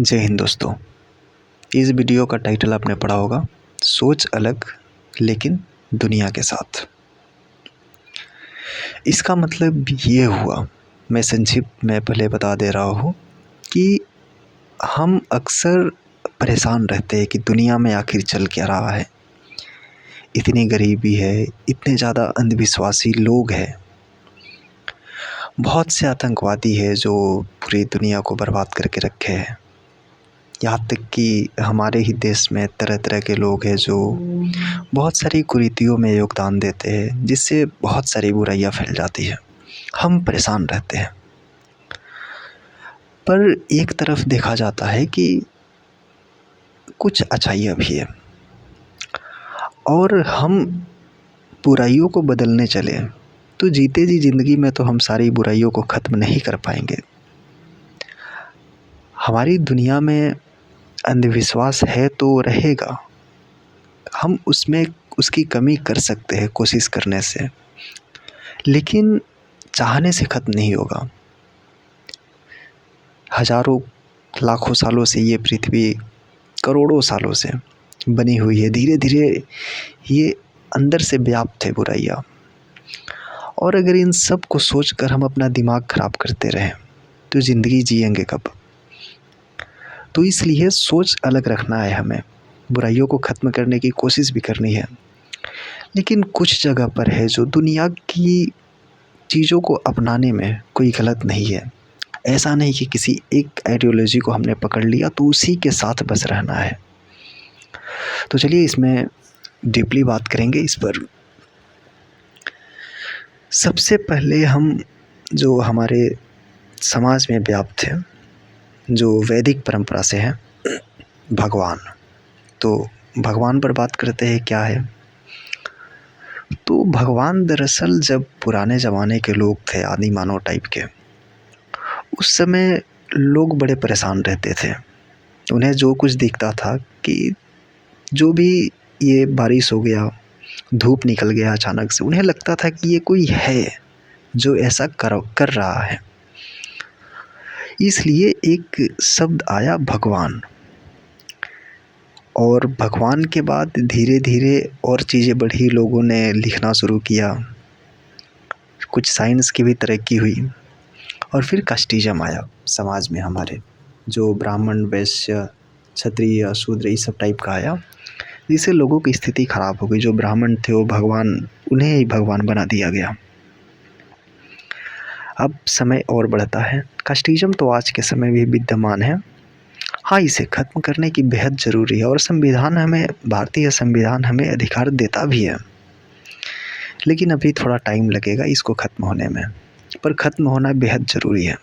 जय हिंद दोस्तों। इस वीडियो का टाइटल आपने पढ़ा होगा, सोच अलग लेकिन दुनिया के साथ। इसका मतलब ये हुआ, मैं संक्षिप्त में पहले बता दे रहा हूँ कि हम अक्सर परेशान रहते हैं कि दुनिया में आखिर चल क्या रहा है। इतनी गरीबी है, इतने ज़्यादा अंधविश्वासी लोग हैं, बहुत से आतंकवादी है जो पूरी दुनिया को बर्बाद करके रखे हैं। यहाँ तक कि हमारे ही देश में तरह तरह के लोग हैं जो बहुत सारी कुरीतियों में योगदान देते हैं, जिससे बहुत सारी बुराइयां फैल जाती है। हम परेशान रहते हैं। पर एक तरफ देखा जाता है कि कुछ अच्छाइयाँ भी है, और हम बुराइयों को बदलने चले तो जीते जी ज़िंदगी में तो हम सारी बुराइयों को ख़त्म नहीं कर पाएंगे। हमारी दुनिया में अंधविश्वास है तो रहेगा, हम उसमें उसकी कमी कर सकते हैं कोशिश करने से, लेकिन चाहने से ख़त्म नहीं होगा। हजारों लाखों सालों से ये पृथ्वी, करोड़ों सालों से बनी हुई है। धीरे धीरे ये अंदर से व्याप्त है बुराइयाँ, और अगर इन सब को सोचकर हम अपना दिमाग ख़राब करते रहें तो ज़िंदगी जिएंगे कब। तो इसलिए सोच अलग रखना है, हमें बुराइयों को ख़त्म करने की कोशिश भी करनी है। लेकिन कुछ जगह पर है जो दुनिया की चीज़ों को अपनाने में कोई गलत नहीं है। ऐसा नहीं कि किसी एक आइडियोलॉजी को हमने पकड़ लिया तो उसी के साथ बस रहना है। तो चलिए इसमें डीपली बात करेंगे इस पर। सबसे पहले हम जो हमारे समाज में व्याप्त है, जो वैदिक परंपरा से है, भगवान। तो भगवान पर बात करते हैं। क्या है तो भगवान दरअसल जब पुराने ज़माने के लोग थे, आदि मानव टाइप के, उस समय लोग बड़े परेशान रहते थे। उन्हें जो कुछ दिखता था कि जो भी ये बारिश हो गया, धूप निकल गया अचानक से, उन्हें लगता था कि ये कोई है जो ऐसा कर रहा है। इसलिए एक शब्द आया भगवान, और भगवान के बाद धीरे धीरे और चीज़ें बढ़ी। लोगों ने लिखना शुरू किया, कुछ साइंस की भी तरक्की हुई, और फिर कास्टिज़म आया समाज में हमारे, जो ब्राह्मण, वैश्य, क्षत्रिय, शूद्र इस सब टाइप का आया, जिससे लोगों की स्थिति ख़राब हो गई। जो ब्राह्मण थे वो भगवान, उन्हें ही भगवान बना दिया गया। अब समय और बढ़ता है। कास्टिज़म तो आज के समय भी विद्यमान है। हाँ, इसे ख़त्म करने की बेहद ज़रूरी है, और संविधान हमें, भारतीय संविधान हमें अधिकार देता भी है। लेकिन अभी थोड़ा टाइम लगेगा इसको ख़त्म होने में, पर ख़त्म होना बेहद ज़रूरी है।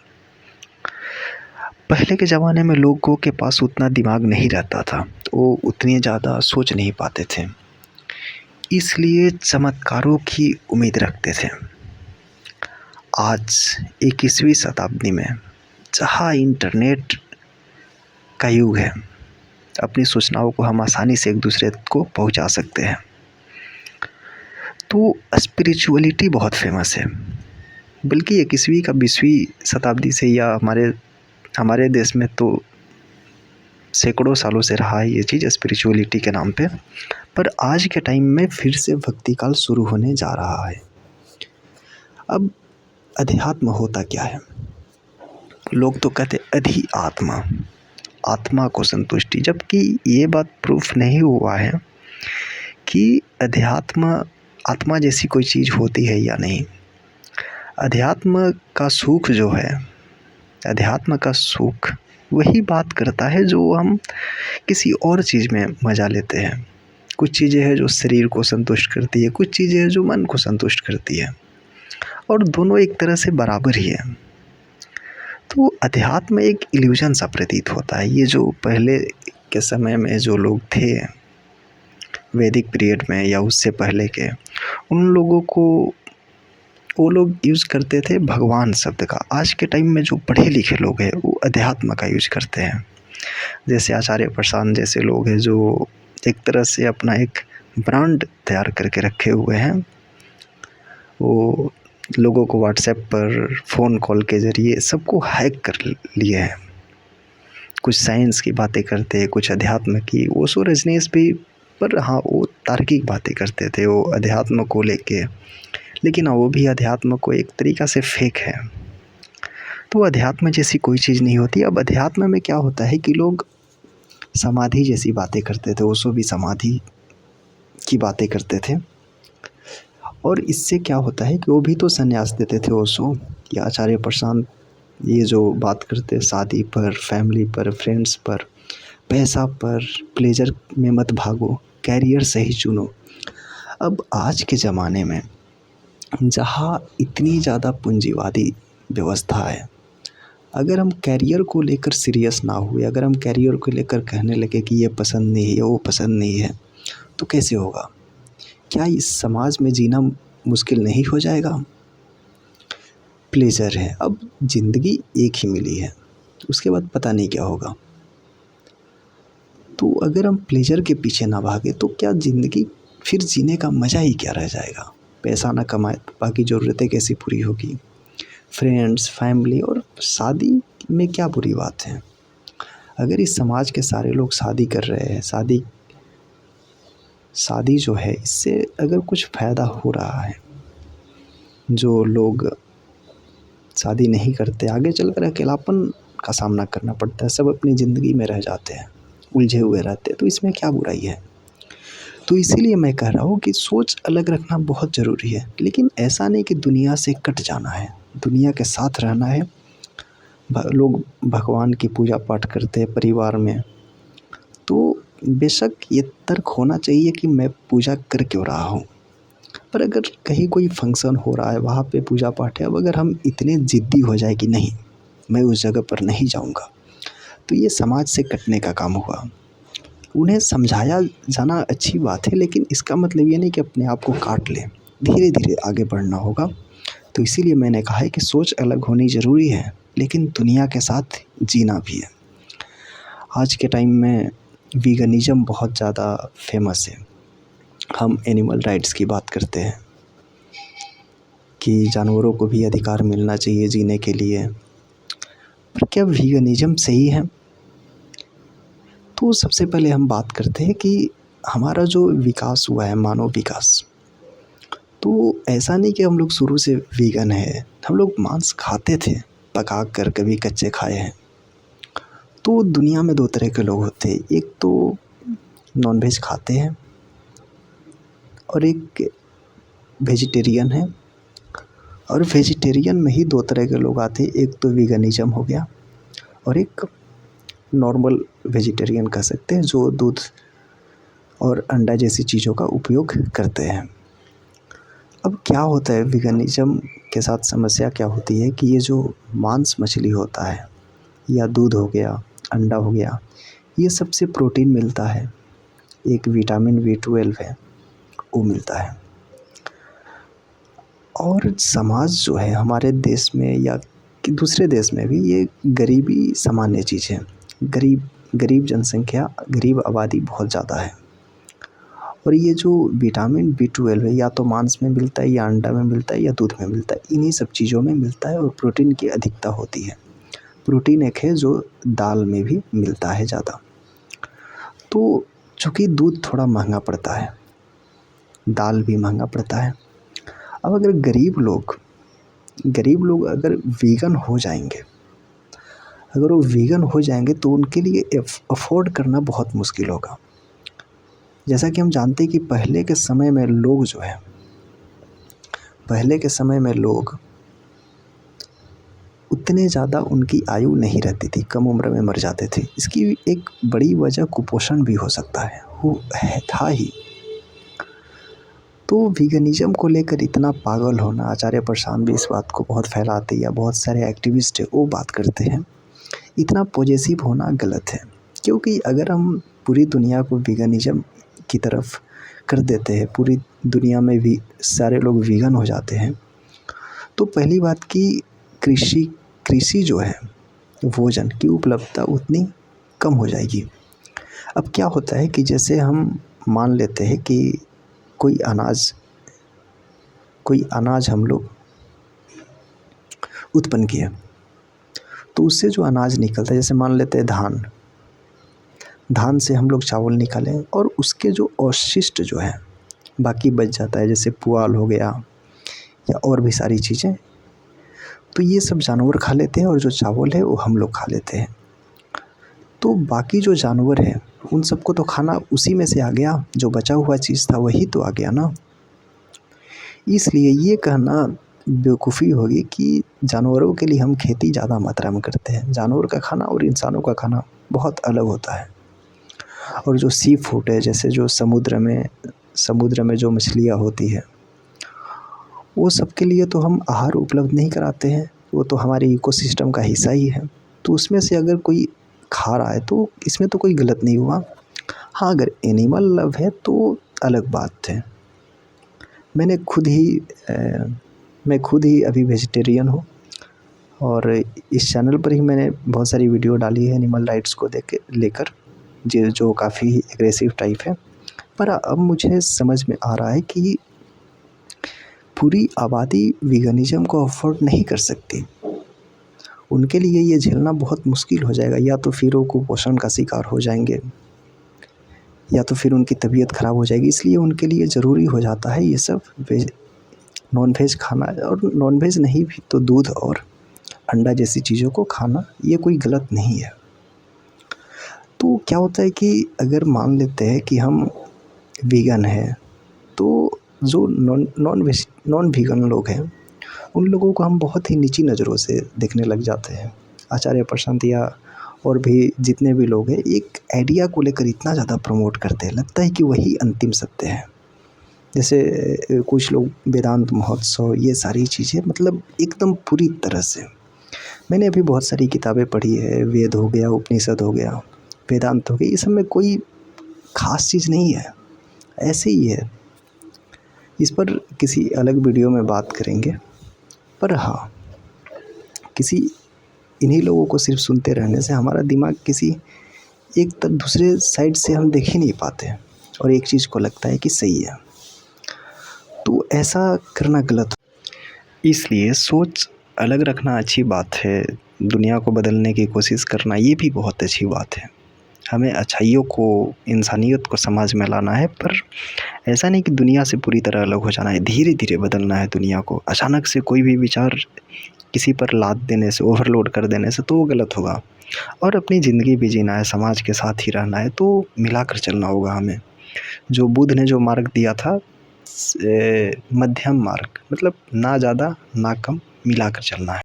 पहले के ज़माने में लोगों के पास उतना दिमाग नहीं रहता था, तो वो उतनी ज़्यादा सोच नहीं पाते थे, इसलिए चमत्कारों की उम्मीद रखते थे। आज 21वीं शताब्दी में जहाँ इंटरनेट का युग है, अपनी सूचनाओं को हम आसानी से एक दूसरे को पहुंचा सकते हैं। तो स्पिरिचुअलिटी बहुत फेमस है, बल्कि 21वीं का 20वीं शताब्दी से, या हमारे देश में तो सैकड़ों सालों से रहा है ये चीज़ स्पिरिचुअलिटी के नाम पे। पर आज के टाइम में फिर से भक्ति काल शुरू होने जा रहा है। अब अध्यात्म होता क्या है? लोग तो कहते अधि आत्मा, आत्मा को संतुष्टि, जबकि ये बात प्रूफ नहीं हुआ है कि अध्यात्म, आत्मा जैसी कोई चीज़ होती है या नहीं। अध्यात्म का सुख जो है, अध्यात्म का सुख वही बात करता है जो हम किसी और चीज़ में मज़ा लेते हैं। कुछ चीज़ें हैं जो शरीर को संतुष्ट करती है, कुछ चीज़ें हैं जो मन को संतुष्ट करती है, और दोनों एक तरह से बराबर ही है। तो अध्यात्म एक इल्यूजन सा प्रतीत होता है। ये जो पहले के समय में जो लोग थे, वैदिक पीरियड में या उससे पहले के, उन लोगों को, वो लोग यूज़ करते थे भगवान शब्द का। आज के टाइम में जो पढ़े लिखे लोग हैं वो अध्यात्म का यूज करते हैं। जैसे आचार्य प्रशांत जैसे लोग हैं जो एक तरह से अपना एक ब्रांड तैयार करके रखे हुए हैं। वो लोगों को व्हाट्सएप पर फ़ोन कॉल के ज़रिए सबको हैक कर लिए हैं। कुछ साइंस की बातें करते, कुछ अध्यात्म की। ओशो रजनीश भी, पर हाँ वो तार्किक बातें करते थे वो अध्यात्म को लेके, लेकिन वो भी अध्यात्म को एक तरीक़ा से फेक है। तो अध्यात्म जैसी कोई चीज़ नहीं होती। अब अध्यात्म में क्या होता है कि लोग समाधि जैसी बातें करते थे, ओशो भी समाधि की बातें करते थे। और इससे क्या होता है कि वो भी तो संन्यास देते थे ओशो या आचार्य प्रशांत, ये जो बात करते शादी पर, फैमिली पर, फ्रेंड्स पर, पैसा पर, प्लेजर में मत भागो, कैरियर सही चुनो। अब आज के ज़माने में जहाँ इतनी ज़्यादा पूंजीवादी व्यवस्था है, अगर हम कैरियर को लेकर सीरियस ना हुए, अगर हम कैरियर को लेकर कहने लगे कि ये पसंद नहीं है, वो पसंद नहीं है, तो कैसे होगा? क्या इस समाज में जीना मुश्किल नहीं हो जाएगा? प्लेजर है, अब ज़िंदगी एक ही मिली है, उसके बाद पता नहीं क्या होगा। तो अगर हम प्लेजर के पीछे ना भागे तो क्या ज़िंदगी फिर जीने का मज़ा ही क्या रह जाएगा? पैसा ना कमाए तो बाकी ज़रूरतें कैसी पूरी होगी? फ्रेंड्स, फैमिली और शादी में क्या बुरी बात है? अगर इस समाज के सारे लोग शादी कर रहे हैं, शादी जो है इससे अगर कुछ फ़ायदा हो रहा है, जो लोग शादी नहीं करते आगे चलकर अकेलापन का सामना करना पड़ता है, सब अपनी ज़िंदगी में रह जाते हैं, उलझे हुए रहते हैं, तो इसमें क्या बुराई है? तो इसीलिए मैं कह रहा हूँ कि सोच अलग रखना बहुत ज़रूरी है, लेकिन ऐसा नहीं कि दुनिया से कट जाना है, दुनिया के साथ रहना है। लोग भगवान की पूजा पाठ करते हैं परिवार में, तो बेशक ये तर्क होना चाहिए कि मैं पूजा कर क्यों रहा हूँ, पर अगर कहीं कोई फंक्शन हो रहा है वहाँ पे पूजा पाठ है, अब अगर हम इतने ज़िद्दी हो जाए कि नहीं मैं उस जगह पर नहीं जाऊँगा, तो ये समाज से कटने का काम हुआ। उन्हें समझाया जाना अच्छी बात है, लेकिन इसका मतलब ये नहीं कि अपने आप को काट लें, धीरे धीरे आगे बढ़ना होगा। तो इसीलिए मैंने कहा है कि सोच अलग होनी ज़रूरी है, लेकिन दुनिया के साथ जीना भी है। आज के टाइम में वीगनिज़म बहुत ज़्यादा फेमस है। हम एनिमल राइट्स की बात करते हैं कि जानवरों को भी अधिकार मिलना चाहिए जीने के लिए, पर क्या वीगनिज़म सही है? तो सबसे पहले हम बात करते हैं कि हमारा जो विकास हुआ है, मानव विकास, तो ऐसा नहीं कि हम लोग शुरू से वीगन है, हम लोग मांस खाते थे पका कर, कभी कच्चे खाए हैं। तो दुनिया में दो तरह के लोग होते हैं, एक तो नॉनवेज खाते हैं और एक वेजिटेरियन है। और वेजिटेरियन में ही दो तरह के लोग आते हैं, एक तो वीगनिज़म हो गया और एक नॉर्मल वेजिटेरियन कह सकते हैं, जो दूध और अंडा जैसी चीज़ों का उपयोग करते हैं। अब क्या होता है वीगनिज़म के साथ, समस्या क्या होती है कि ये जो मांस मछली होता है या दूध हो गया, अंडा हो गया, ये सबसे प्रोटीन मिलता है, एक विटामिन B12 है वो मिलता है। और समाज जो है हमारे देश में या कि दूसरे देश में भी, ये गरीबी सामान्य चीज़ है। गरीब जनसंख्या, गरीब आबादी बहुत ज़्यादा है। और ये जो विटामिन B12 है या तो मांस में मिलता है, या अंडा में मिलता है, या दूध में मिलता है, इन्हीं सब चीज़ों में मिलता है। और प्रोटीन की अधिकता होती है। प्रोटीन एक है जो दाल में भी मिलता है ज़्यादा। तो चूँकि दूध थोड़ा महंगा पड़ता है, दाल भी महंगा पड़ता है। अब अगर गरीब लोग अगर वीगन हो जाएंगे, अगर वो वीगन हो जाएंगे तो उनके लिए अफोर्ड करना बहुत मुश्किल होगा। जैसा कि हम जानते हैं कि पहले के समय में लोग उतने ज़्यादा उनकी आयु नहीं रहती थी, कम उम्र में मर जाते थे। इसकी एक बड़ी वजह कुपोषण भी हो सकता है, था ही। तो वीगनिज़म को लेकर इतना पागल होना, आचार्य प्रशांत भी इस बात को बहुत फैलाते हैं, या बहुत सारे एक्टिविस्ट है वो बात करते हैं, इतना पॉजिटिव होना गलत है। क्योंकि अगर हम पूरी दुनिया को वीगनिज़म की तरफ कर देते हैं, पूरी दुनिया में भी सारे लोग वीगन हो जाते हैं, तो पहली बात कि कृषि जो है, भोजन की उपलब्धता उतनी कम हो जाएगी। अब क्या होता है कि जैसे हम मान लेते हैं कि कोई अनाज हम लोग उत्पन्न किए, तो उससे जो अनाज निकलता है, जैसे मान लेते हैं धान से हम लोग चावल निकालें और उसके जो अवशिष्ट जो है बाकी बच जाता है, जैसे पुआल हो गया या और भी सारी चीज़ें, तो ये सब जानवर खा लेते हैं और जो चावल है वो हम लोग खा लेते हैं। तो बाकी जो जानवर है उन सबको तो खाना उसी में से आ गया, जो बचा हुआ चीज़ था वही तो आ गया ना। इसलिए ये कहना बेवकूफ़ी होगी कि जानवरों के लिए हम खेती ज़्यादा मात्रा में करते हैं। जानवर का खाना और इंसानों का खाना बहुत अलग होता है। और जो सी फूड है, जैसे जो समुद्र में जो मछलियाँ होती है, वो सब के लिए तो हम आहार उपलब्ध नहीं कराते हैं, वो तो हमारे इकोसिस्टम का हिस्सा ही है। तो उसमें से अगर कोई खा रहा है तो इसमें तो कोई गलत नहीं हुआ। हाँ, अगर एनिमल लव है तो अलग बात है। मैं खुद ही अभी वेजिटेरियन हूँ और इस चैनल पर ही मैंने बहुत सारी वीडियो डाली है एनिमल राइट्स को लेकर, जो काफ़ी एग्रेसिव टाइप है। पर अब मुझे समझ में आ रहा है कि पूरी आबादी वीगनिज़्म को अफोर्ड नहीं कर सकती। उनके लिए ये झेलना बहुत मुश्किल हो जाएगा, या तो फिर वो कुपोषण का शिकार हो जाएंगे या तो फिर उनकी तबीयत ख़राब हो जाएगी। इसलिए उनके लिए ज़रूरी हो जाता है ये सब नॉन-वेज खाना, और नॉन-वेज नहीं भी तो दूध और अंडा जैसी चीज़ों को खाना, ये कोई गलत नहीं है। तो क्या होता है कि अगर मान लेते हैं कि हम वीगन हैं, तो जो नॉन वीगन लोग हैं उन लोगों को हम बहुत ही नीची नज़रों से देखने लग जाते हैं। आचार्य प्रशांत या और भी जितने भी लोग हैं, एक आइडिया को लेकर इतना ज़्यादा प्रमोट करते हैं, लगता है कि वही अंतिम सत्य है। जैसे कुछ लोग वेदांत महोत्सव, ये सारी चीज़ें मतलब एकदम पूरी तरह से, मैंने अभी बहुत सारी किताबें पढ़ी है, वेद हो गया, उपनिषद हो गया, वेदांत हो गया, ये सब में कोई ख़ास चीज़ नहीं है, ऐसे ही है। इस पर किसी अलग वीडियो में बात करेंगे। पर हाँ, इन्हीं लोगों को सिर्फ सुनते रहने से हमारा दिमाग किसी एक दूसरे साइड से हम देख ही नहीं पाते और एक चीज़ को लगता है कि सही है, तो ऐसा करना गलत। इसलिए सोच अलग रखना अच्छी बात है, दुनिया को बदलने की कोशिश करना ये भी बहुत अच्छी बात है। हमें अच्छाइयों को, इंसानियत को समाज में लाना है, पर ऐसा नहीं कि दुनिया से पूरी तरह अलग हो जाना है। धीरे धीरे बदलना है दुनिया को। अचानक से कोई भी विचार किसी पर लाद देने से, ओवरलोड कर देने से तो वो गलत होगा। और अपनी ज़िंदगी भी जीना है, समाज के साथ ही रहना है, तो मिलाकर चलना होगा हमें। जो बुद्ध ने जो मार्ग दिया था, मध्यम मार्ग, मतलब ना ज़्यादा ना कम, मिलाकर चलना है।